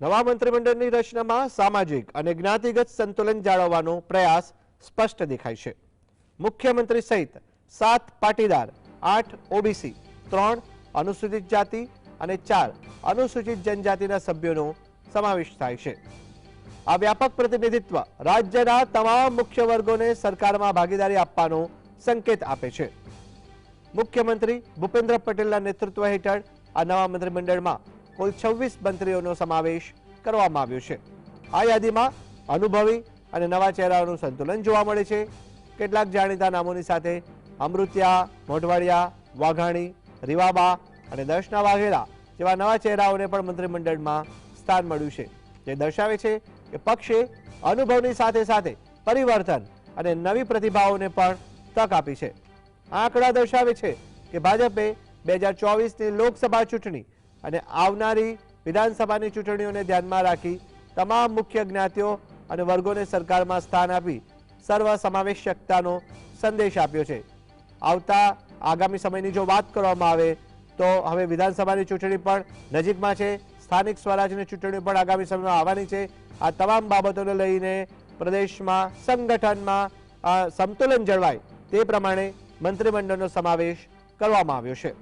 નવા મંત્રીમંડળની રચનામાં સામાજિક અને જ્ઞાતિગત સંતુલન જાળવવાનો પ્રયાસ સ્પષ્ટ દેખાય છે। મુખ્યમંત્રી સહિત 7 પાટીદાર, 8 ઓબીસી, 3 અનુસૂચિત જાતિ અને 4 અનુસૂચિત જનજાતિના સભ્યોનો સમાવેશ થાય છે। આ વ્યાપક પ્રતિનિધિત્વ રાજ્યના તમામ મુખ્ય વર્ગોને સરકારમાં ભાગીદારી આપવાનો સંકેત આપે છે। મુખ્યમંત્રી ભૂપેન્દ્ર પટેલના નેતૃત્વ હેઠળ આ નવા મંત્રીમંડળમાં કુલ 26 મંત્રીઓનો સમાવેશ કરવામાં આવ્યો છે। આ યાદીમાં અનુભવી અને નવા ચહેરાઓનું સંતુલન જોવા મળે છે। કેટલાક જાણીતા નામોની સાથે અમૃત્યા, મોઢવાડિયા, વાઘાણી, રીવાબા અને દર્શના વાઘેલા જેવા નવા ચહેરાઓને પણ મંત્રીમંડળમાં સ્થાન મળ્યું છે, જે દર્શાવે છે કે પક્ષે અનુભવની સાથે સાથે પરિવર્તન અને નવી પ્રતિભાઓને પણ તક આપી છે। આ આંકડા દર્શાવે છે કે ભાજપે 2024ની લોકસભા ચૂંટણી અને આવનારી વિધાનસભાની ચૂંટણીઓને ધ્યાનમાં રાખી તમામ મુખ્ય જ્ઞાતિઓ અને વર્ગોને સરકારમાં સ્થાન આપી સર્વસમાવેશકતાનો સંદેશ આપ્યો છે। આવતા આગામી સમયની જો વાત કરવામાં આવે તો હવે વિધાનસભાની ચૂંટણી પણ નજીકમાં છે, સ્થાનિક સ્વરાજની ચૂંટણી પણ આગામી સમયમાં આવવાની છે। આ તમામ બાબતોને લઈને પ્રદેશમાં સંગઠનમાં સંતુલન જળવાય તે પ્રમાણે મંત્રીમંડળનો સમાવેશ કરવામાં આવ્યો છે।